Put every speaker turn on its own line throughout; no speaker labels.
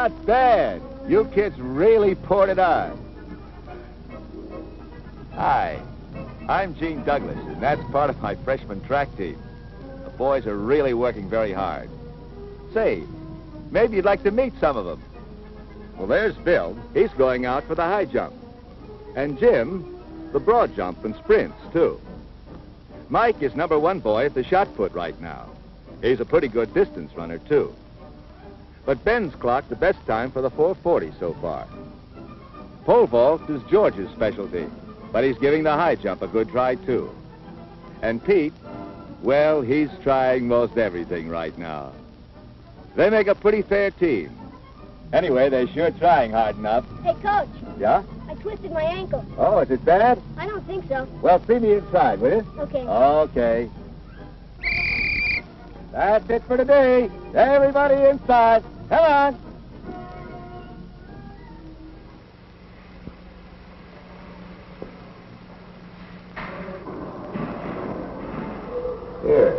not bad. You kids really poured it on. Hi, I'm Gene Douglas, and that's part of my freshman track team. The boys are really working very hard. Say, maybe you'd like to meet some of them. Well, there's Bill. He's going out for the high jump. And Jim, the broad jump and sprints, too. Mike is #1 boy at the shot put right now. He's a pretty good distance runner, too. But Ben's clocked the best time for the 440 so far. Pole vault is George's specialty, but he's giving the high jump a good try, too. And Pete, well, he's trying most everything right now. They make a pretty fair team. Anyway, they're sure trying hard enough.
Hey, Coach.
Yeah?
I twisted my ankle.
Oh, is it bad?
I don't think so.
Well, see me inside, will you?
Okay.
Okay. That's it for today. Everybody inside. Come on. Here.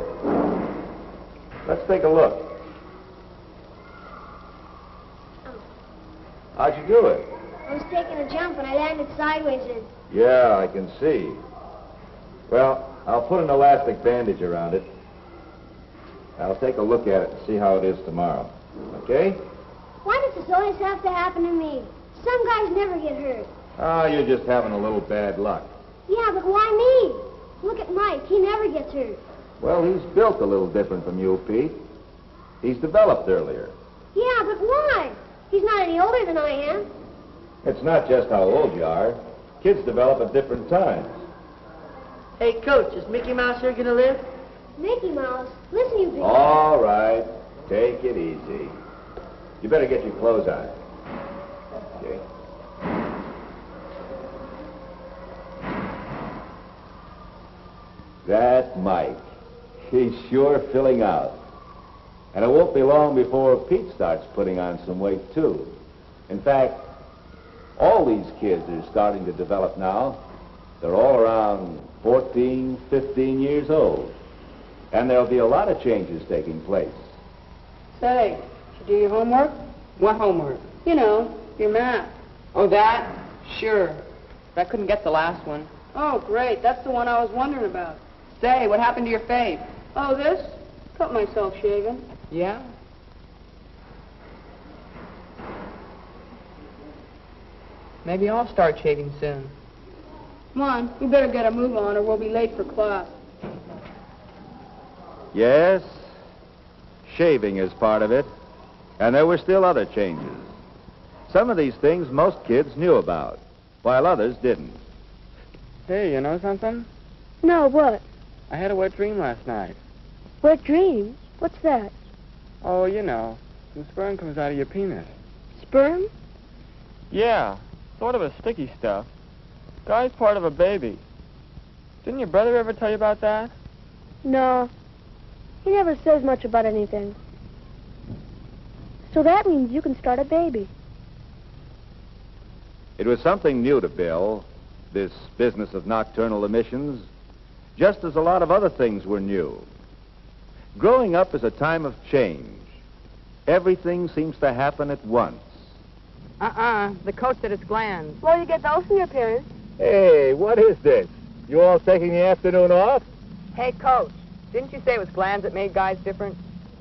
Let's take a look. How'd you do it?
I was taking a jump and I landed sideways in.
Yeah, I can see. Well, I'll put an elastic bandage around it. I'll take a look at it and see how it is tomorrow. Okay?
Why does this always have to happen to me? Some guys never get hurt.
Oh, you're just having a little bad luck.
Yeah, but why me? Look at Mike. He never gets hurt.
Well, he's built a little different from you, Pete. He's developed earlier.
Yeah, but why? He's not any older than I am.
It's not just how old you are. Kids develop at different times.
Hey, Coach, is Mickey Mouse here going to live?
Mickey Mouse. Listen, you big...
All right. Take it easy. You better get your clothes on. Okay. That's Mike. He's sure filling out. And it won't be long before Pete starts putting on some weight, too. In fact, all these kids are starting to develop now. They're all around 14, 15 years old. And there'll be a lot of changes taking place.
Say, did you do your homework? What homework? You know, your math. Oh, that? Sure. But I couldn't get the last one. Oh, great. That's the one I was wondering about. Say, what happened to your fade? Oh, this? Cut myself shaving. Yeah? Maybe I'll start shaving soon. Come on, we better get a move on or we'll be late for class.
Yes, shaving is part of it. And there were still other changes. Some of these things most kids knew about, while others didn't.
Hey, you know something?
No, what?
I had a wet dream last night.
Wet dreams? What's that?
Oh, you know, some sperm comes out of your penis.
Sperm?
Yeah, sort of a sticky stuff. Guy's part of a baby. Didn't your brother ever tell you about that?
No. He never says much about anything. So that means you can start a baby.
It was something new to Bill, this business of nocturnal emissions, just as a lot of other things were new. Growing up is a time of change. Everything seems to happen at once.
The coach said it's glands.
Well, you get those from your parents.
Hey, what is this? You all taking the afternoon off?
Hey, coach, didn't you say it was glands that made guys different?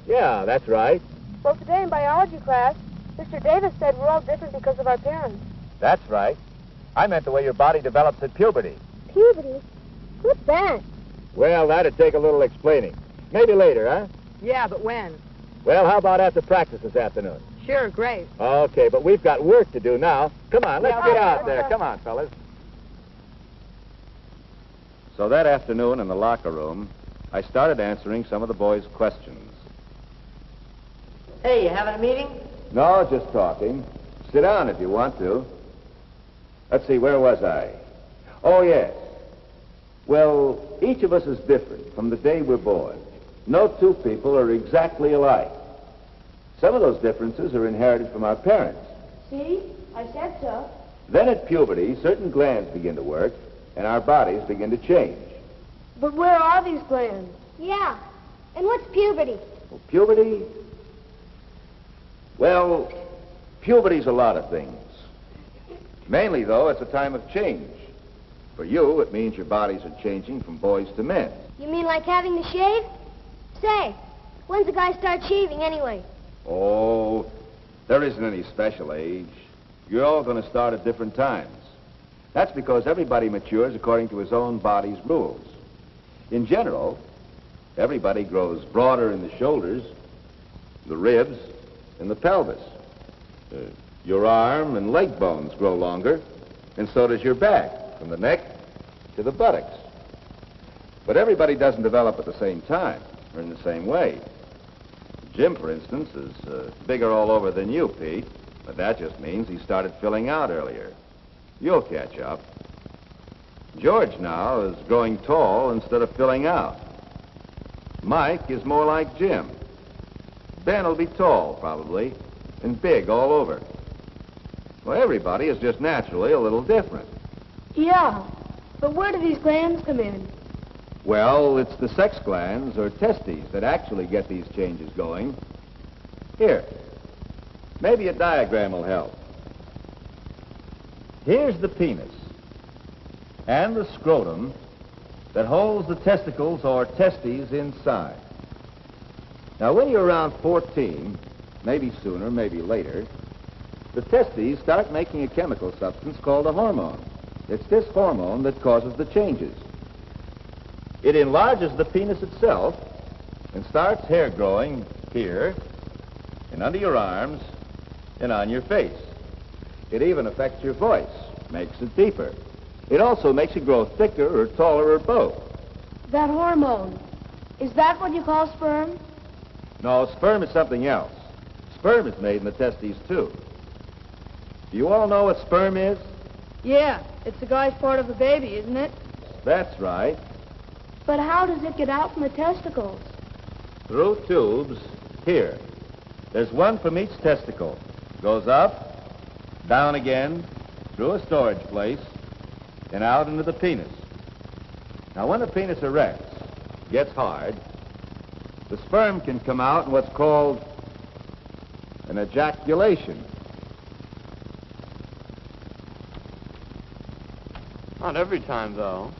Yeah, that's right.
Well, today in biology class, Mr. Davis said we're all different because of our parents.
That's right. I meant the way your body develops at puberty.
Puberty? What's that?
Well, that'd take a little explaining. Maybe later, huh?
Yeah, but when?
Well, how about after practice this afternoon?
Sure, great.
Okay, but we've got work to do now. Come on, let's
Yeah,
get
okay,
out
let's
there.
go.
Come on, fellas. So that afternoon in the locker room, I started answering some of the boys' questions.
Hey, you having a meeting?
No, just talking. Sit down if you want to. Let's see, where was I? Oh, yes. Well, each of us is different from the day we're born. No two people are exactly alike. Some of those differences are inherited from our parents.
See? I said so.
Then at puberty, certain glands begin to work, and our bodies begin to change.
But where are these glands? Yeah. And what's puberty?
Well, puberty? Well, Puberty's a lot of things. Mainly, though, it's a time of change. For you, it means your bodies are changing from boys to men.
You mean like having to shave? Say, when's a guy start shaving anyway?
Oh, there isn't any special age. You're all going to start at different times. That's because everybody matures according to his own body's rules. In general, everybody grows broader in the shoulders, the ribs, and the pelvis. Your arm and leg bones grow longer, and so does your back, from the neck to the buttocks. But everybody doesn't develop at the same time, or in the same way. Jim, for instance, is bigger all over than you, Pete, but that just means he started filling out earlier. You'll catch up. George now is growing tall instead of filling out. Mike is more like Jim. Ben will be tall, probably, and big all over. Well, everybody is just naturally a little different.
Yeah, but where do these glands come in?
Well, it's the sex glands, or testes, that actually get these changes going. Here, maybe a diagram will help. Here's the penis and the scrotum that holds the testicles or testes inside. Now, when you're around 14, maybe sooner, maybe later, the testes start making a chemical substance called a hormone. It's this hormone that causes the changes. It enlarges the penis itself and starts hair growing here and under your arms and on your face. It even affects your voice, makes it deeper. It also makes you grow thicker or taller or both.
That hormone, is that what you call sperm?
No, sperm is something else. Sperm is made in the testes, too. Do you all know what sperm is?
Yeah, it's the guy's part of the baby, isn't it?
That's right.
But how does it get out from the testicles?
Through tubes here. There's one from each testicle. Goes up, down again, through a storage place, and out into the penis. Now, when the penis erects, gets hard, the sperm can come out in what's called an ejaculation.
Not every time, though.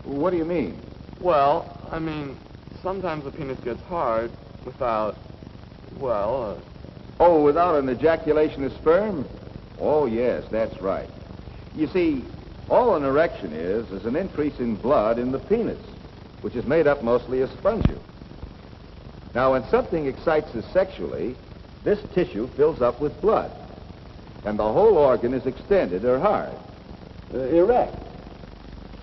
What do you mean?
Well, I mean, sometimes the penis gets hard without,
Oh, without an ejaculation of sperm? Oh, yes, that's right. You see, all an erection is an increase in blood in the penis, which is made up mostly of spongia. Now, when something excites us sexually, this tissue fills up with blood, and the whole organ is extended or hard, erect.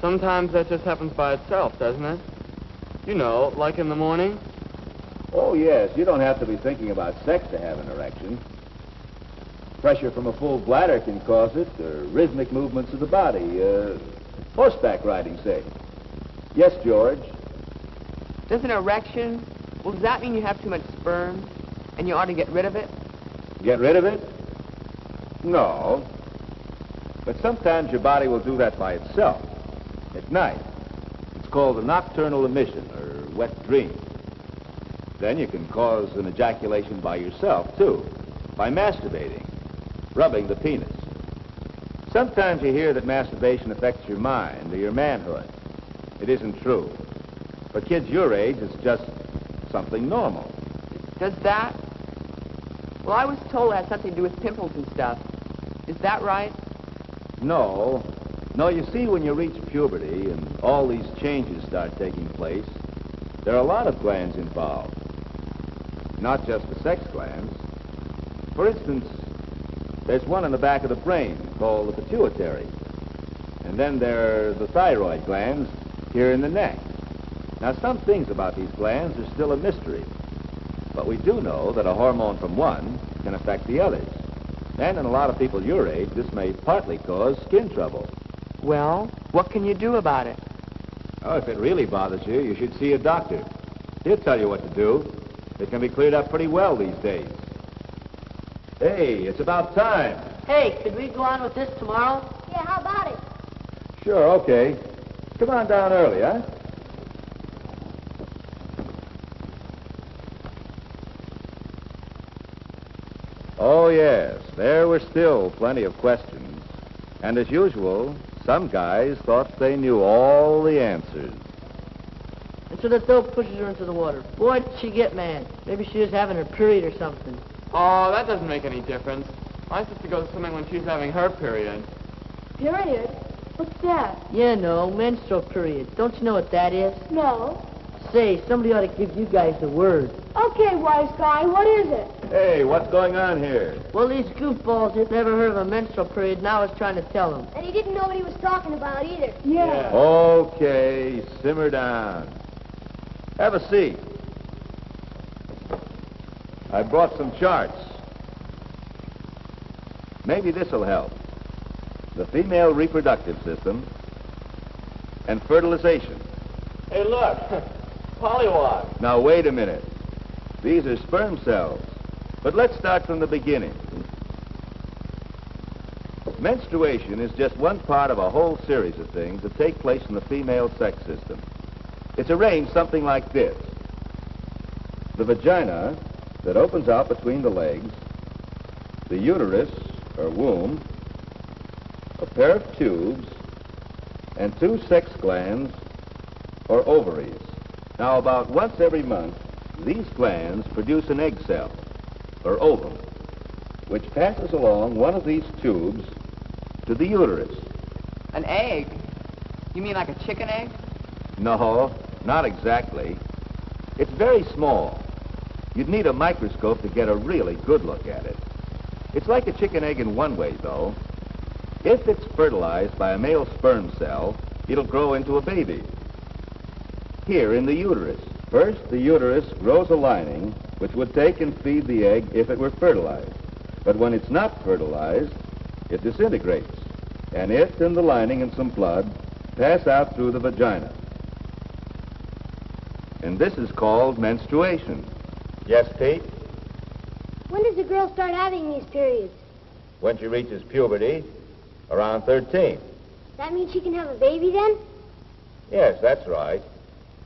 Sometimes that just happens by itself, doesn't it? You know, like in the morning.
Oh, yes, you don't have to be thinking about sex to have an erection. Pressure from a full bladder can cause it, or rhythmic movements of the body, horseback riding, say. Yes, George?
Does an erection, well, does that mean you have too much sperm and you ought to get rid of it?
Get rid of it? No. But sometimes your body will do that by itself, at night. It's called a nocturnal emission, or wet dream. Then you can cause an ejaculation by yourself, too, by masturbating, rubbing the penis. Sometimes you hear that masturbation affects your mind or your manhood. It isn't true. For kids your age, it's just something normal.
Does that? Well, I was told it had something to do with pimples and stuff. Is that right?
No. No, you see, when you reach puberty and all these changes start taking place, there are a lot of glands involved. Not just the sex glands. For instance, there's one in the back of the brain called the pituitary. And then there are the thyroid glands here in the neck. Now, some things about these glands are still a mystery. But we do know that a hormone from one can affect the others. And in a lot of people your age, this may partly cause skin trouble.
Well, what can you do about it?
Oh, if it really bothers you, you should see a doctor. He'll tell you what to do. It can be cleared up pretty well these days. Hey, it's about time.
Hey, could we go on with this tomorrow?
Yeah, how about it?
Sure, okay. Come on down early, huh? Oh, yes, there were still plenty of questions. And as usual, some guys thought they knew all the answers.
And so the dope pushes her into the water. Boy, did she get mad. Maybe she was having her period or something.
Oh, that doesn't make any difference. My sister goes swimming when she's having her period.
Period? What's that?
Yeah, no, menstrual period. Don't you know what that is?
No.
Say, somebody ought to give you guys the word.
Okay, wise guy, what is it?
Hey, what's going on here?
Well, these goofballs who've never heard of a menstrual period now is trying to tell them.
And he didn't know what he was talking about either.
Yeah.
Okay, simmer down. Have a seat. I brought some charts. Maybe this'll help. The female reproductive system and fertilization.
Hey, look. Pollywog.
Now, wait a minute. These are sperm cells. But let's start from the beginning. Menstruation is just one part of a whole series of things that take place in the female sex system. It's arranged something like this. The vagina that opens out between the legs, the uterus, or womb, a pair of tubes, and 2 sex glands, or ovaries. Now, about once every month, these glands produce an egg cell, or ovum, which passes along one of these tubes to the uterus.
An egg? You mean like a chicken egg?
No, not exactly. It's very small. You'd need a microscope to get a really good look at it. It's like a chicken egg in one way, though. If it's fertilized by a male sperm cell, it'll grow into a baby. Here in the uterus. First, the uterus grows a lining which would take and feed the egg if it were fertilized. But when it's not fertilized, it disintegrates, and it and the lining and some blood pass out through the vagina. And this is called menstruation. Yes, Pete?
When does a girl start having these periods?
When she reaches puberty, around 13.
That means she can have a baby then?
Yes, that's right.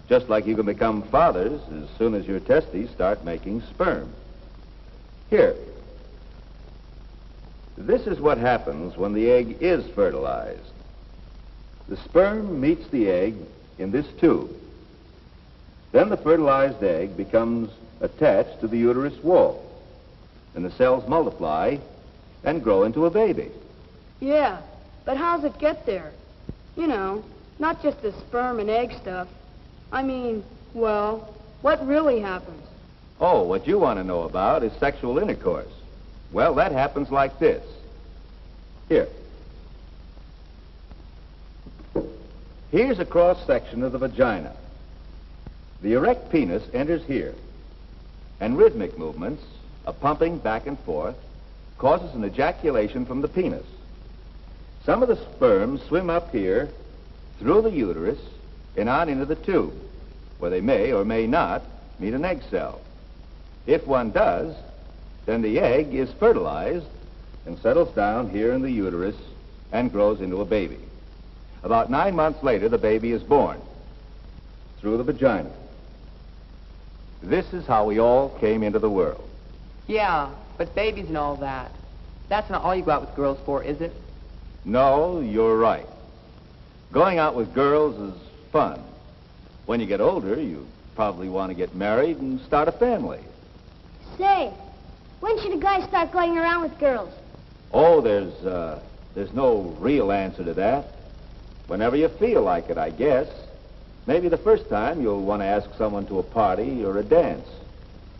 Just like you can become fathers as soon as your testes start making sperm. Here. This is what happens when the egg is fertilized. The sperm meets the egg in this tube. Then the fertilized egg becomes attached to the uterus wall, and the cells multiply and grow into a baby.
Yeah, but how's it get there? You know, not just the sperm and egg stuff. I mean, well, what really happens?
Oh, what you want to know about is sexual intercourse. Well, that happens like this. Here. Here's a cross-section of the vagina. The erect penis enters here, and rhythmic movements, a pumping back and forth, causes an ejaculation from the penis. Some of the sperm swim up here, through the uterus, and on into the tube, where they may or may not meet an egg cell. If one does, then the egg is fertilized and settles down here in the uterus and grows into a baby. About 9 months later, the baby is born through the vagina. This is how we all came into the world.
Yeah, but babies and all that. That's not all you go out with girls for, is it?
No, you're right. Going out with girls is fun. When you get older, you probably want to get married and start a family.
Say, when should a guy start going around with girls?
Oh, there's no real answer to that. Whenever you feel like it, I guess. Maybe the first time you'll want to ask someone to a party or a dance.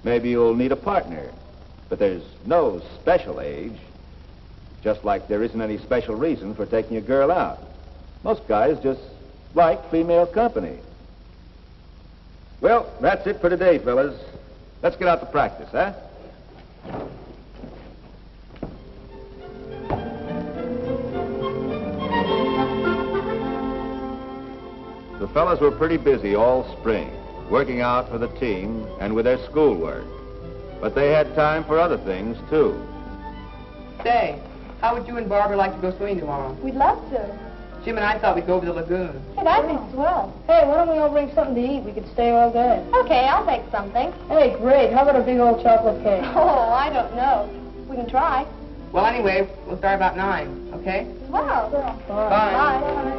Maybe you'll need a partner. But there's no special age. Just like there isn't any special reason for taking a girl out. Most guys just like female company. Well, that's it for today, fellas. Let's get out to practice, huh? The fellas were pretty busy all spring, working out for the team and with their schoolwork. But they had time for other things, too.
Say, how would you and Barbara like to go swimming tomorrow?
We'd love to.
Jim and I thought we'd go over the lagoon.
Hey, that'd be swell.
Hey, why don't we all bring something to eat? We could stay all day.
Okay, I'll make something.
Hey, great. How about a big old chocolate cake?
Oh, I don't know. We can try.
Well, anyway, we'll start about 9, okay?
Wow.
Bye.